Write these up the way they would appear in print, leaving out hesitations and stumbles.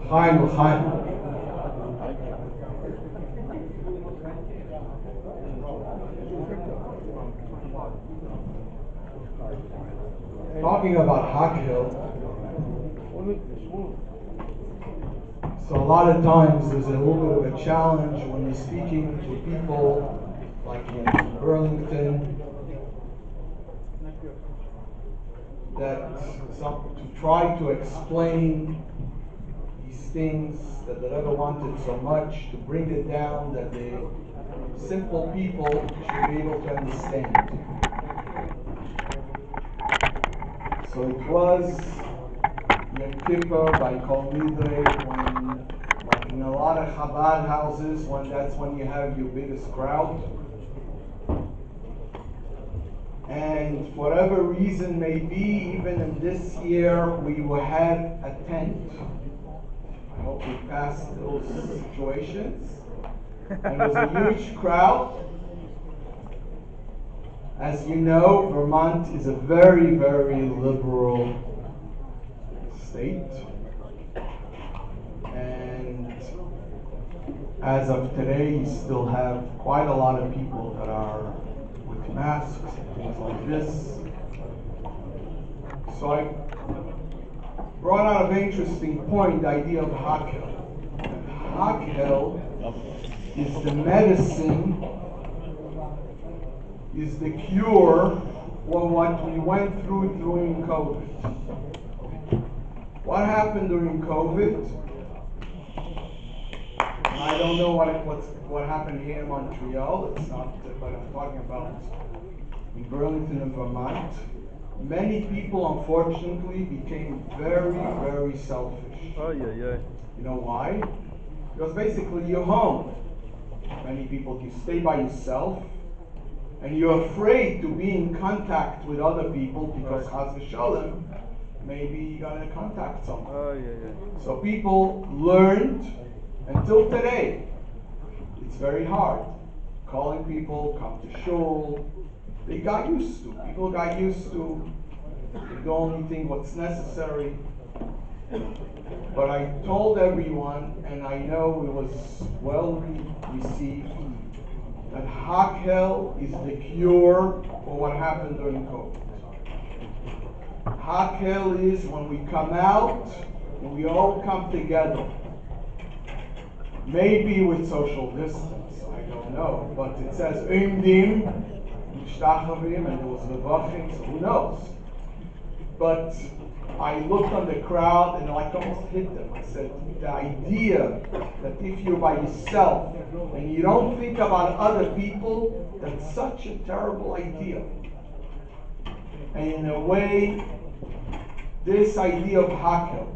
Chaim, Chaim. Talking about Hakil, so a lot of times there's a little bit of a challenge when you're speaking to people like in Burlington, that to try to explain these things that the Rebbe wanted so much, to bring it down that the simple people should be able to understand. So it was Yom Kippur by Kol Nidre, when, like in a lot of Chabad houses, that's when you have your biggest crowd. And for whatever reason, maybe even in this year, we will have a tent. I hope we passed those situations. And there's a huge crowd. As you know, Vermont is a very, very liberal state. And as of today, you still have quite a lot of people that are with masks and things like this. So I brought out a very interesting point, the idea of Hakel. Hakel is the medicine, is the cure for what we went through during COVID. What happened during COVID? I don't know what happened here in Montreal. It's not what I'm talking about in Burlington and Vermont. Many people, unfortunately, became very, very selfish. You know why? Because basically you're home. Many people, you stay by yourself, and you're afraid to be in contact with other people because Chas v'Shalom, maybe you're going to contact someone. So people learned until today. It's very hard. Calling people, come to shul. They got used to. People got used to the only thing what's necessary. But I told everyone, and I know it was well received, that Hakel is the cure for what happened during COVID. Hakel is when we come out and we all come together. Maybe with social distance, I don't know, but it says Umdim, Mishtachavim, and there was Levachim, so who knows? But I looked on the crowd and I almost hit them. I said, the idea that if you're by yourself and you don't think about other people, that's such a terrible idea. And in a way, this idea of Hakel,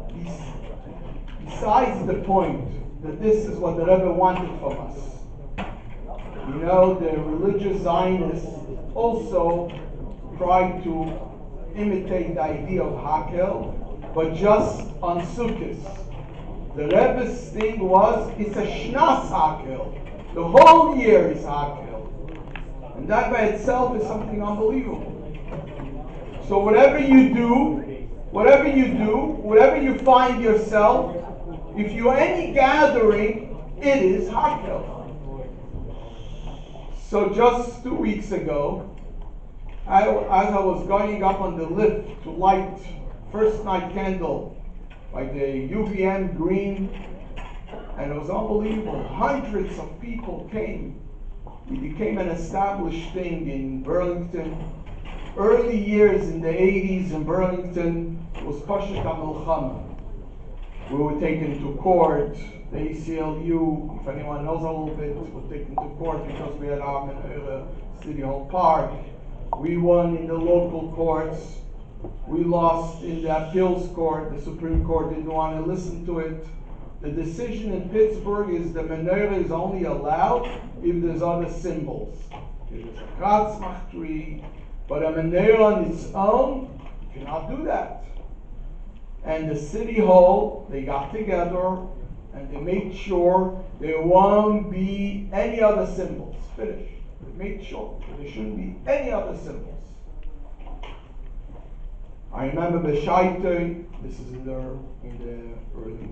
besides the point that this is what the Rebbe wanted from us. You know, the religious Zionists also tried to imitate the idea of Hakel, but just on Sukkot. The Rebbe's thing was, it's a Shnas Hakel. The whole year is Hakel. And that by itself is something unbelievable. So whatever you do, whatever you find yourself, if you're any gathering, it is Hakel. So just 2 weeks ago, as I was going up on the lift to light first night candle by the UVM green, and it was unbelievable. Hundreds of people came. We became an established thing in Burlington. Early years in the 80s in Burlington was Pashat HaMilchama. We were taken to court. The ACLU, if anyone knows a little bit, was taken to court because we had our City Hall Park. We won in the local courts. We lost in the appeals court. The Supreme Court didn't want to listen to it. The decision in Pittsburgh is the menorah is only allowed if there's other symbols. If there's a Kratzmach tree, but a menorah on its own, you cannot do that. And the City Hall, they got together and they made sure there won't be any other symbols. Finish. They made sure there shouldn't be any other symbols. I remember Beshaitoi, this is in the early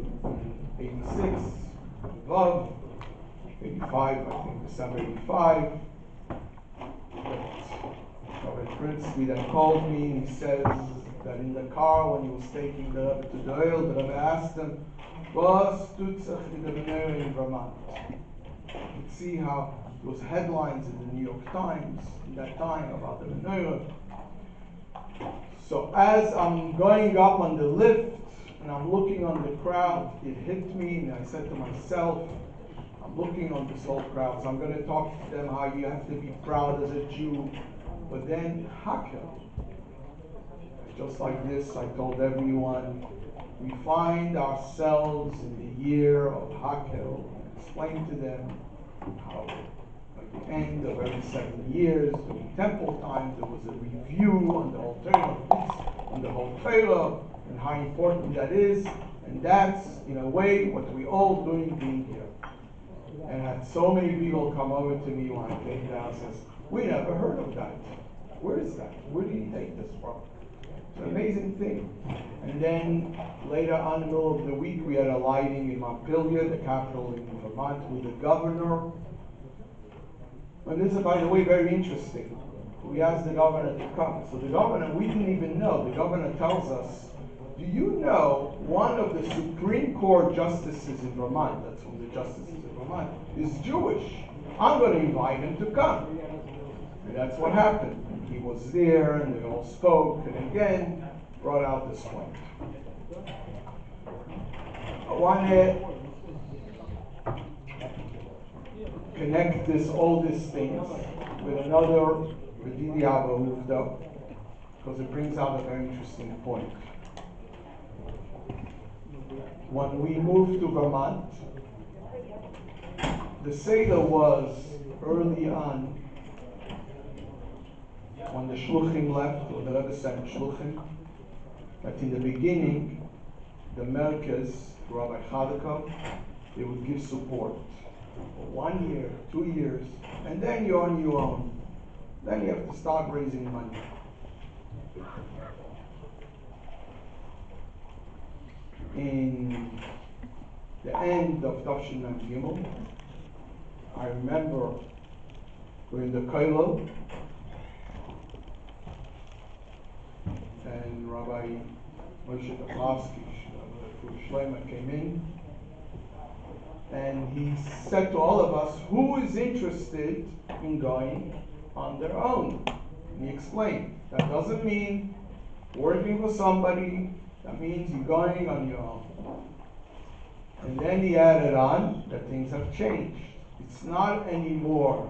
86, above, 85, I think, December 85. Rabbi Prinsky then called me and he says that in the car when he was taking the Rebbe to the oil, the Rebbe asked him, "Was tut sich mit der Monnäre in Vermont?" You could see how there was headlines in the New York Times in that time about the Monnäre. So as I'm going up on the lift and I'm looking on the crowd, it hit me and I said to myself, I'm looking on this whole crowd, so I'm going to talk to them how you have to be proud as a Jew. But then Hakel, just like this, I told everyone, we find ourselves in the year of Hakel. Explain to them how at the end of every 7 years, during temple time, there was a review on the whole Torah, on the whole Torah, and how important that is. And that's, in a way, what we all doing being here. And I had so many people come over to me when I came down and says, "We never heard of that. Where is that? Where do you take this from?" It's an amazing thing. And then later on, in the middle of the week, we had a lighting in Montreal, the capital in Vermont, with the governor. And this is, by the way, very interesting. We asked the governor to come. So the governor, we didn't even know. The governor tells us, "Do you know one of the Supreme Court justices in Vermont," that's one of the justices in Vermont, "is Jewish. I'm going to invite him to come." And that's what happened. And he was there, and they all spoke, and again, brought out this point. I want to connect all these things with another Redidi Hava, because it brings out a very interesting point. When we moved to Vermont, the Seder was early on, when the Shluchim left, or the Rebbe sent Shluchim, that in the beginning, the Merkez, Rabbi Chadaka, they would give support for 1 year, 2 years, and then you're on your own. Then you have to start raising money. In the end of Tafshin Mem Gimel, I remember we're in the Koilo, and Rabbi Moshe Kaplavsky, Shlomo came in, and he said to all of us, "Who is interested in going on their own?" And he explained, that doesn't mean working for somebody, that means you're going on your own. And then he added on that things have changed. It's not anymore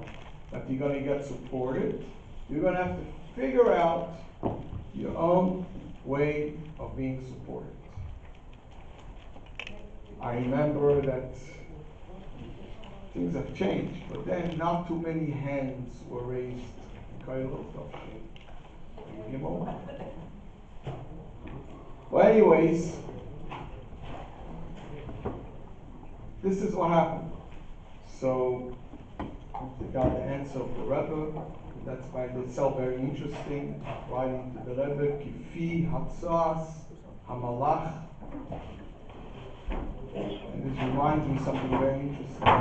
that you're going to get supported. You're going to have to figure out your own way of being supported. I remember that things have changed, but then not too many hands were raised. Well, anyways, this is what happened. So, we got the answer of the Rebbe. That's by itself very interesting. Writing to the Rebbe, Kifi Hatzas Hamalach. And this reminds me something very interesting.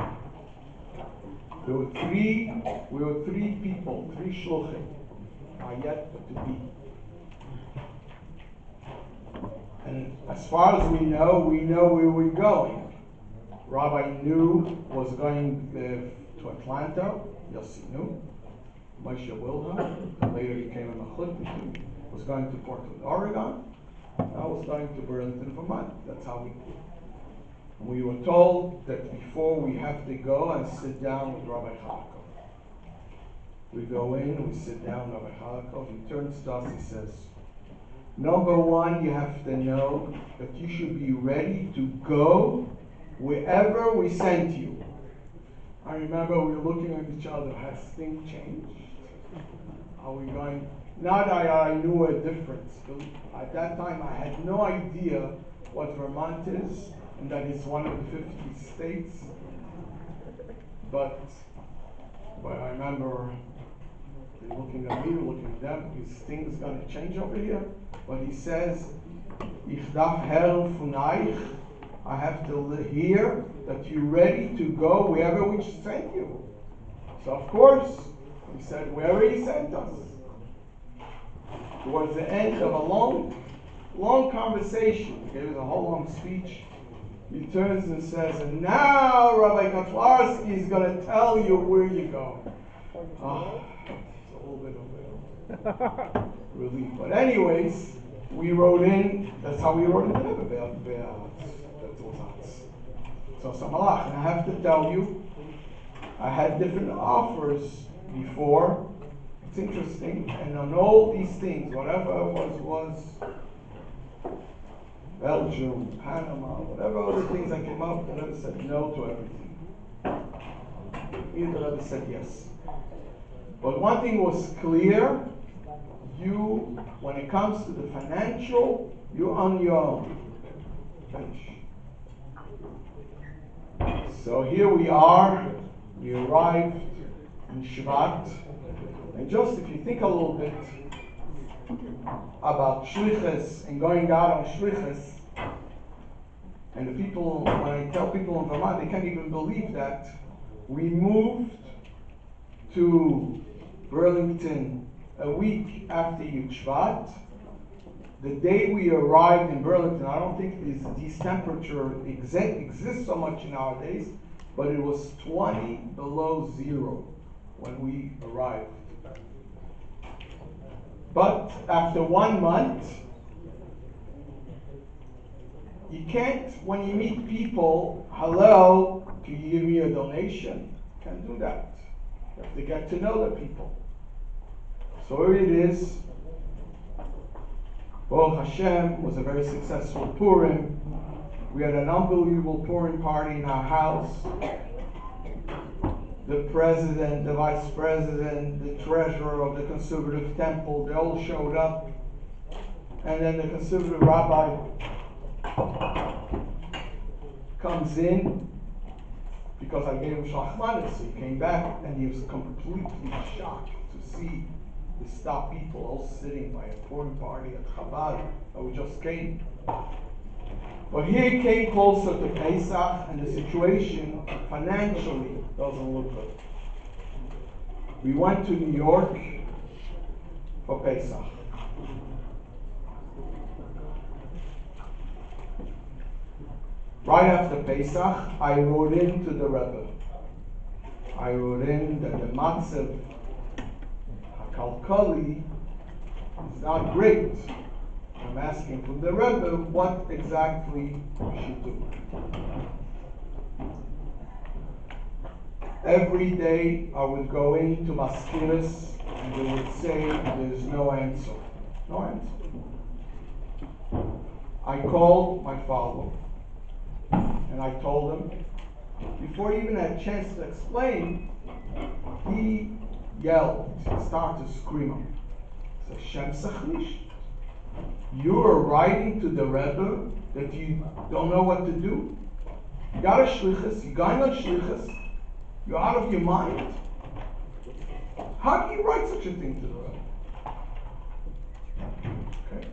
We were three people, 3 shluchim, are yet to be. And as far as we know where we're going. Rabbi knew was going to Atlanta, Yossi knew. Moshe Wilhelm, later became a Machut, was going to Portland, Oregon. I was going to Burlington, Vermont. That's how we did. We were told that before we have to go and sit down with Rabbi Chalakov. We go in, we sit down with Rabbi Chalakov. He turns to us, he says, "Number one, you have to know that you should be ready to go wherever we send you." I remember we were looking at each other, has things changed? Are we going? Not that I knew a difference. At that time, I had no idea what Vermont is, and that it's one of the 50 states. But I remember You're looking at me, you're looking at them. Is things going to change over here? But he says, "Ich darf hören von euch." I have to hear that you're ready to go wherever we send you. So of course, he said, wherever he sent us. Towards the end of a long conversation, he gave us a whole long speech. He turns and says, "And now Rabbi Kotlarski is going to tell you where you go." Oh, it's a little bit of relief. But anyways, we wrote in, that's how we wrote in the Rebbe. So Samalach, and I have to tell you, I had different offers before. It's interesting, and on all these things, whatever was Belgium, Panama, whatever other things I came up, the Rebbe said no to everything. Either Rebbe said yes. But one thing was clear, you, when it comes to the financial, you're on your own. Finish. So here we are, we arrived in Shvat, and just if you think a little bit about shlichus and going out on shlichus, and the people, when I tell people in Vermont, they can't even believe that we moved to Burlington a week after Yud Shvat. The day we arrived in Burlington, I don't think these temperatures exist so much nowadays, but it was 20 below zero when we arrived. But after 1 month, you can't, when you meet people, hello, can you give me a donation? Can't do that. You have to get to know the people. So here it is. Baruch Hashem was a very successful Purim. We had an unbelievable Purim party in our house. The president, the vice president, the treasurer of the conservative temple, they all showed up. And then the conservative rabbi comes in because I gave him shlachmanis. So he came back and he was completely shocked to see the stop people all sitting by a Purim party at Chabad that we just came. But here it came closer to Pesach, and the situation financially doesn't look good. We went to New York for Pesach. Right after Pesach, I wrote in to the Rebbe. I wrote in that the matzav Kalkali is not great. I'm asking from the Rebbe what exactly we should do. Every day I would go into Maskiris and they would say there's no answer. No answer. I called my father and I told him, before he even had a chance to explain, he yelled, started to scream. So Shem Sachnish, you are writing to the Rebbe that you don't know what to do? You got a shlichus, you're going on shlichus, you're out of your mind? How do you write such a thing to the Rebbe? Okay.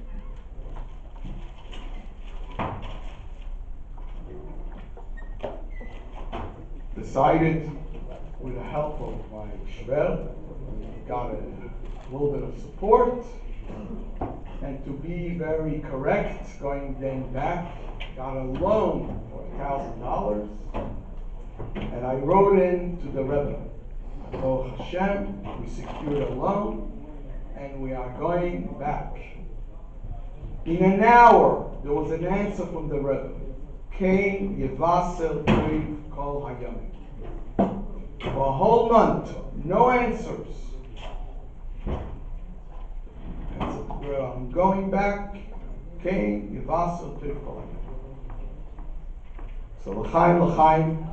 Decided, with the help of my shver, got a little bit of support, and to be very correct, going then back, got a loan for $1,000, and I wrote in to the Rebbe, Baruch Hashem, we secured a loan, and we are going back. In an hour, there was an answer from the Rebbe. Came Yevasel Toiv Kol Hayamim. For a whole month, no answers. And so I'm going back. Came Yevasel Toiv Kol Hayamim. So l'chaim.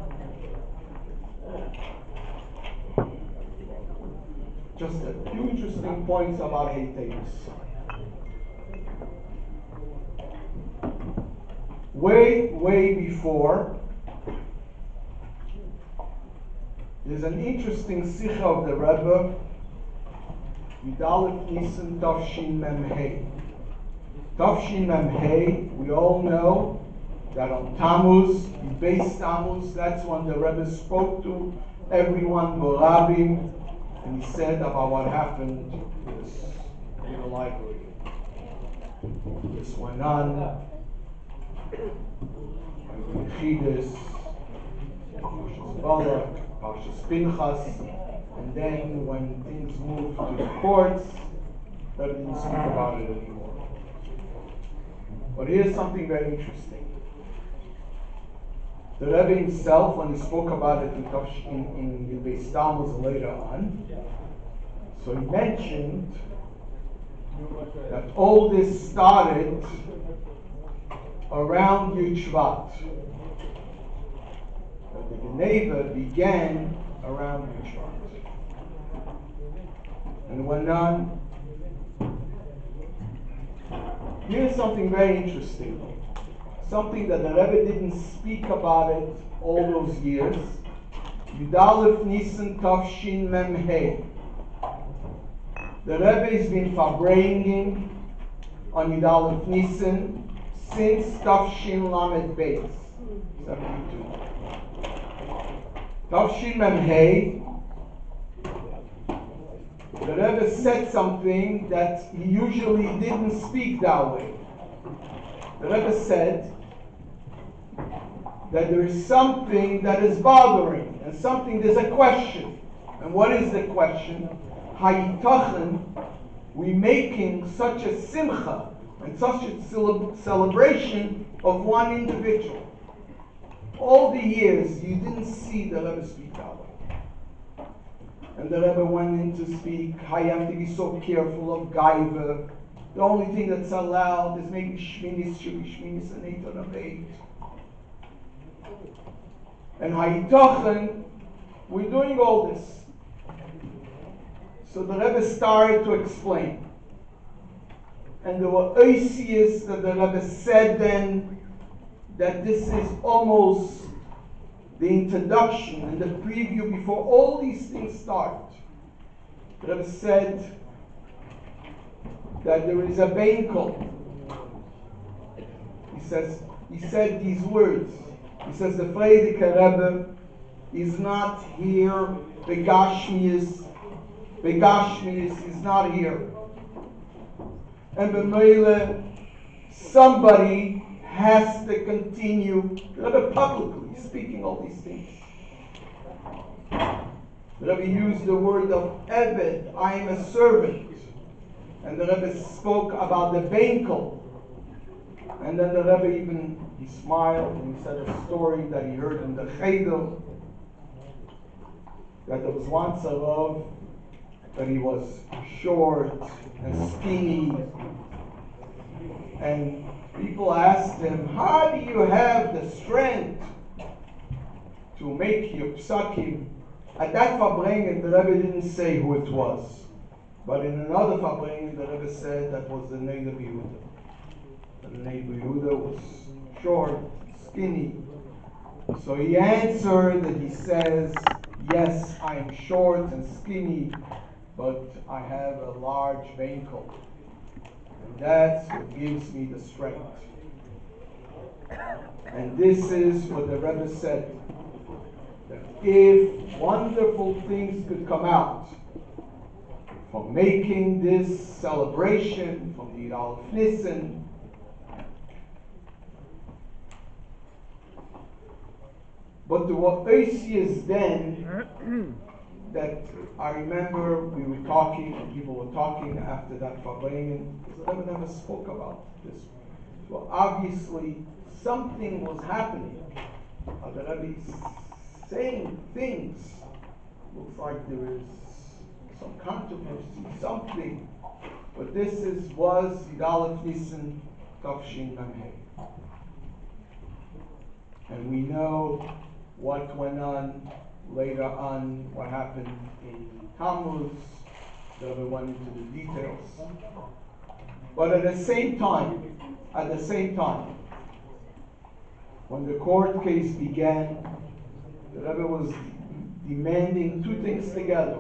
Just a few interesting points about Hayteus. Way before, there's an interesting sikha of the Rebbe Yudalef Nisan Tafshin Mem Hey. Tafshin Mem Hey, we all know that on Tammuz, Beis Tammuz, that's when the Rebbe spoke to everyone, Morabim, and he said about what happened in the library. This went on, Chidus, Parshas Balak, Parshas Pinchas, and then when things moved to the courts, they didn't speak about it anymore. But here's something very interesting. The Rebbe himself, when he spoke about it in Beis Tammuz later on, so he mentioned that all this started around Yud Shvat. That the Geneva began around Yud Shvat. And went on. Here's something very interesting. Something that the Rebbe didn't speak about it all those years. Yudalef Nisan Tafshin Mem Hey. The Rebbe has been farbringing on Yudalef Nisan since Tafshin Lamed Beis, 72. Tafshin Mem Hey, the Rebbe said something that he usually didn't speak that way. The Rebbe said that there is something that is bothering, and there's a question. And what is the question? Hayitachen, we making such a simcha and such a celebration of one individual. All the years you didn't see the Rebbe speak that way. And the Rebbe went in to speak, I have to be so careful of gaiva. The only thing that's allowed is maybe shminis, should be shminis and 8 of 8. And hayitachen, we're doing all this. So the Rebbe started to explain. And there were oisias that the Rebbe said then that this is almost the introduction and the preview before all these things start. The Rebbe said that there is a beinkel. He said these words. He says the Frierdiker Rebbe is not here. The Gashmius is not here. And b'meile, somebody has to continue. The Rebbe publicly speaking all these things. The Rebbe used the word of Eved, I am a servant. And the Rebbe spoke about the Beinkel. And then the Rebbe he smiled and he said a story that he heard in the Cheder, that there was once a Rav, that he was short and skinny. And people asked him, how do you have the strength to make your psakim? At that Farbringen, the Rebbe didn't say who it was. But in another Farbringen, the Rebbe said that was the Neighbor Yehuda. The Neighbor Yehuda was short, skinny. So he answered that he says, yes, I am short and skinny, but I have a large beinkel. And that's what gives me the strength. And this is what the Rebbe said, that if wonderful things could come out from making this celebration, from the Yudalef Nisan, but there were oisias then that I remember we were talking, and people were talking after that Farbringen, because the Rebbe never spoke about this. So obviously something was happening. The Rebbe is saying things. Looks like there is some controversy, something. But this was Yudalef Nisan Tafshin Mem Hey. And we know what went on later on, what happened in Tammuz. The Rebbe went into the details. But at the same time, when the court case began, the Rebbe was demanding two things together.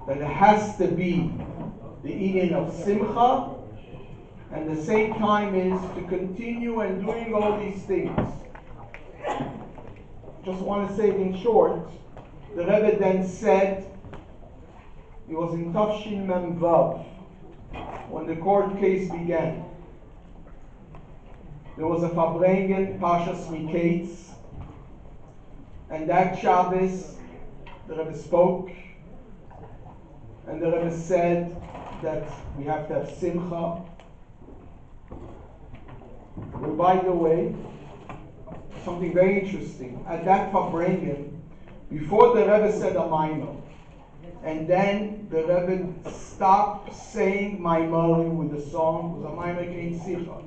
that it has to be the eating of simcha, and the same time is to continue and doing all these things. Just want to say it in short, the Rebbe then said, it was in Tafshin Mem Vav, when the court case began. There was a Farbrengen, Pashas Miketz, and that Shabbos, the Rebbe spoke, and the Rebbe said that we have to have simcha. Well, by the way, something very interesting. At that Farbrengen, before the Rebbe said a Maimon, and then the Rebbe stopped saying Maimorim with the song, it was a Maimon Kein Sicha.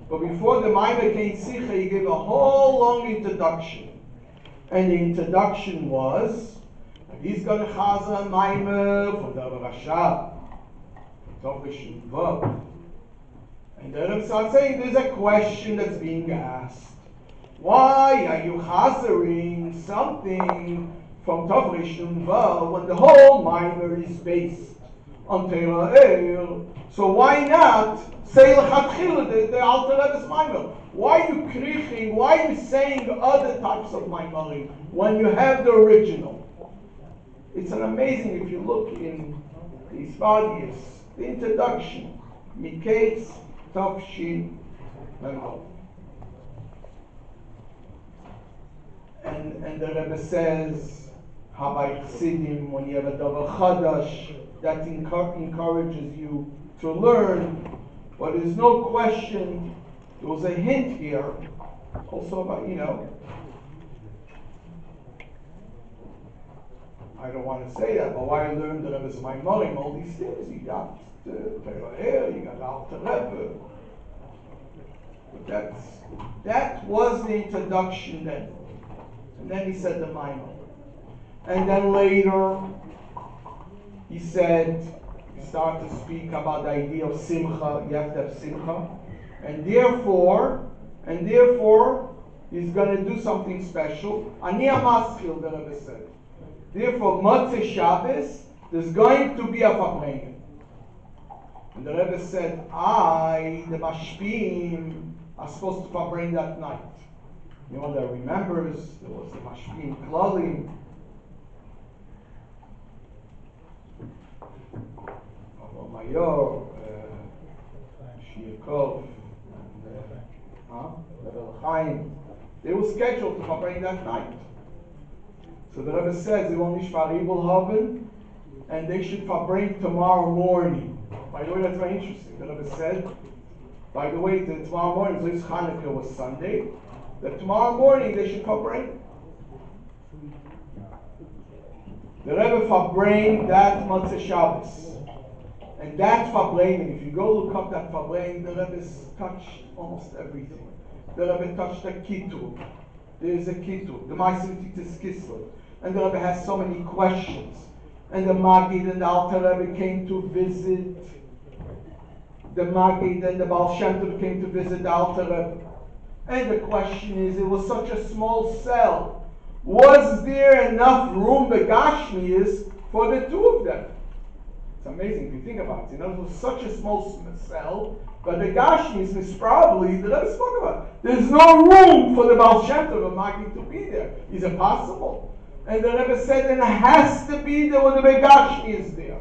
But before the Maimon Kein Sicha, he gave a whole long introduction. And the introduction was, he's going to chaza Maimon for the Rasha, Tov Vav. And the Rebbe starts saying, there's a question that's being asked. Why are you chazering something from Tov Rishon Vav when the whole Maimer is based on Torah El? So why not say l'chatchila the Alter Rebbe's Maimer? Why are you kriching? Why are you saying other types of Maimerim when you have the original? It's an amazing, if you look in these bodies, the introduction, Miketz Tov Shin Vav. And the Rebbe says, Habai Chassidim, when you have a Davar Chadash, that encourages you to learn. But there's no question, there was a hint here, also about, I don't want to say that, but why I learned the Rebbe's Maimorim, all these things, you got Torah, you got Alter Rebbe. But that was the introduction then. And then he said the Maimon. And then later, he started to speak about the idea of simcha. You have to have simcha. And therefore, he's going to do something special. Ani amaschil, the Rebbe said. Therefore, Motzei Shabbos, there's going to be a Farbrengen. And the Rebbe said, the Mashpim are supposed to Farbrengen that night. That remembers, there was the Mashpim Klalim. Mayor, Shiakov, and Chaim. They were scheduled to Farbrengen that night. So the Rebbe says they won't nicht Faribel haben, and they should Farbrengen tomorrow morning. By the way, that's very interesting. The Rebbe said, by the way, tomorrow morning, so this Hanukkah was Sunday, that tomorrow morning they should Farbrengen. The Rebbe Farbrengen that Motzei Shabbos. And that Farbrengen, if you go look up that Farbrengen, the Rebbe's touched almost everything. The Rebbe touched the Kitur. There is a Kitur. The Ma'asim Titus Kislev. And the Rebbe has so many questions. And the Maggid and the Alter Rebbe came to visit. The Maggid and the Baal Shem Tov came to visit the Alter Rebbe. And the question is, it was such a small cell. Was there enough room, Begashmias, for the two of them? It's amazing if you think about it. It was such a small cell, but the Gashmis is probably, the Rebbe spoke about, there's no room for the Baal Shem Tov and Maggid to be there. Is it possible? And the Rebbe said, and it has to be there when the Begashmis there.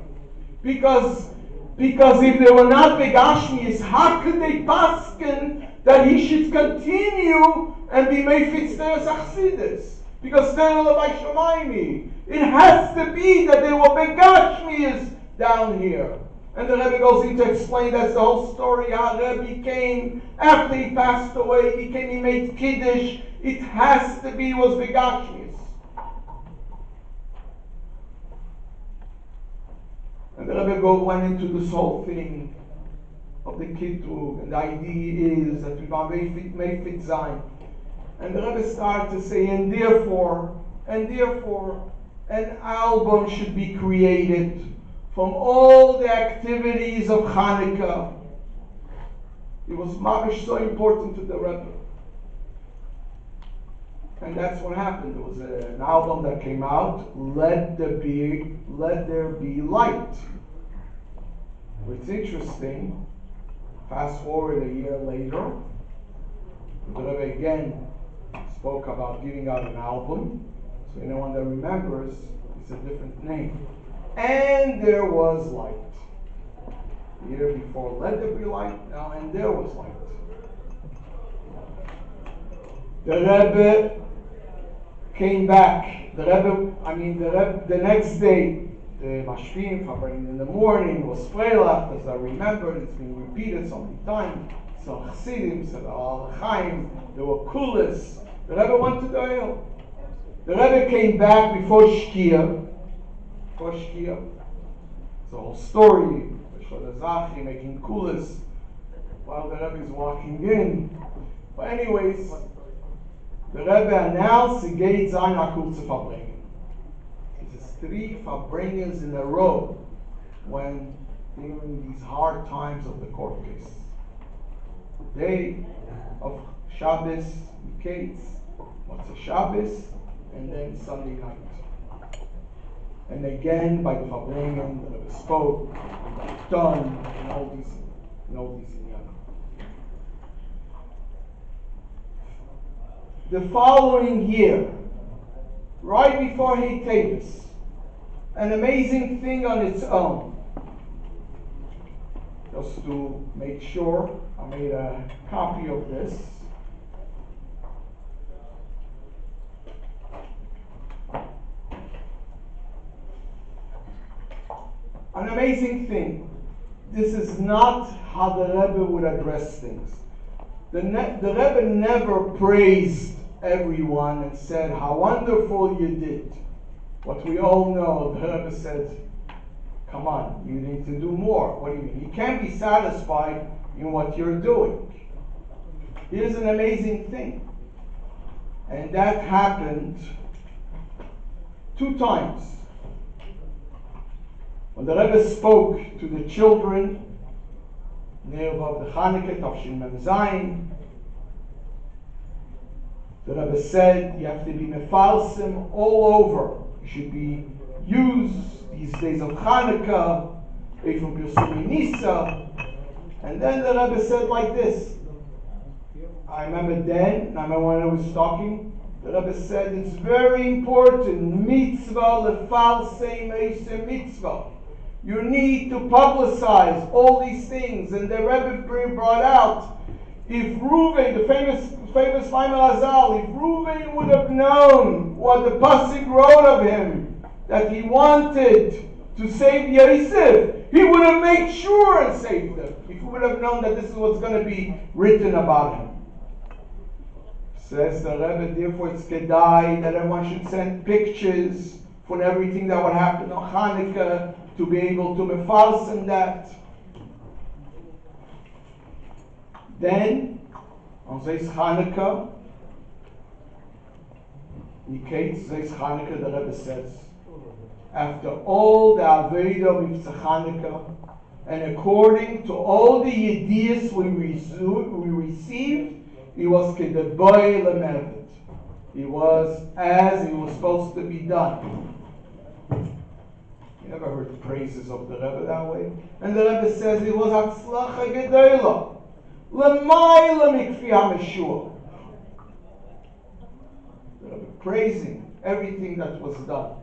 Because if they were not Begashmis, how could they paskin that he should continue and be Meifitz Teres Achsidis? Because it has to be that they were Begashmis down here. And the Rebbe goes in to explain that's the whole story, how Rebbe came, after he passed away, he made Kiddush, it has to be, was Begashmis. And the Rebbe went into this whole thing of the Kitur, and the idea is that we want Meifit Zayin. And the Rebbe started to say, and therefore, an album should be created from all the activities of Hanukkah. It was mamish so important to the Rebbe. And that's what happened. There was an album that came out, Let There Be Light. What's interesting, fast forward a year later, the Rebbe again spoke about giving out an album. So anyone that remembers, it's a different name. And there was light. The year before, let there be light. Now, and there was light. The Rebbe came back. The next day, the Mashpim, Fabrin in the morning, was Freilach, as I remember, it's been repeated so many times. So Chassidim, so Al Chaim, there were Kulis. The Rebbe went to the Ohel. The Rebbe came back before Shkia. It's a whole story. Zachi making Kulis while the Rebbe is walking in. But anyways, the Rebbe announced he geht sein Akul zu verbringen. It is 3 Farbringers in a row when during these hard times of the court case. The day of Shabbos, Kates, what's a Shabbos, and then Sunday night. And again, by the Farbringen, the Rebbe spoke, done, and all these The following year, right before Hay Tavis, an amazing thing on its own. Just to make sure, I made a copy of this. An amazing thing. This is not how the Rebbe would address things. The Rebbe never praised everyone and said how wonderful you did. What we all know, the Rebbe said, come on, you need to do more. What do you mean? You can't be satisfied in what you're doing. Here's an amazing thing. And that happened 2 times. When the Rebbe spoke to the children, near of the Chanukah, Tafshin Mem Zayin, the Rebbe said you have to be mefalsim all over. You should be used these days of Chanukah, from Pirsumi Nisa. And then the Rebbe said like this. I remember then, and I remember when I was talking, the Rebbe said it's very important, mitzvah lefalsem eisem mitzvah. You need to publicize all these things. And the Rebbe brought out, if Reuven, the famous Maimar Azal, if Reuven would have known what the Pasuk wrote of him, that he wanted to save Yosef, he would have made sure and saved him. If he would have known that this is what's going to be written about him. Says the Rebbe, therefore it's kedai that everyone should send pictures for everything that would happen on Hanukkah, to be able to mefalsim that. Then, on Zeis Hanukkah, Nikate Zeis Hanukkah, the Rebbe says, after all the Aveda of Mitzvah Hanukkah, and according to all the Yediyas we received, he was Kedeboy Lemevet. He was as he was supposed to be done. You never heard praises of the Rebbe that way. And the Rebbe says it was Hatzlacha Gedola. L'mayla mikfi HaMeshua. The Rebbe praising everything that was done.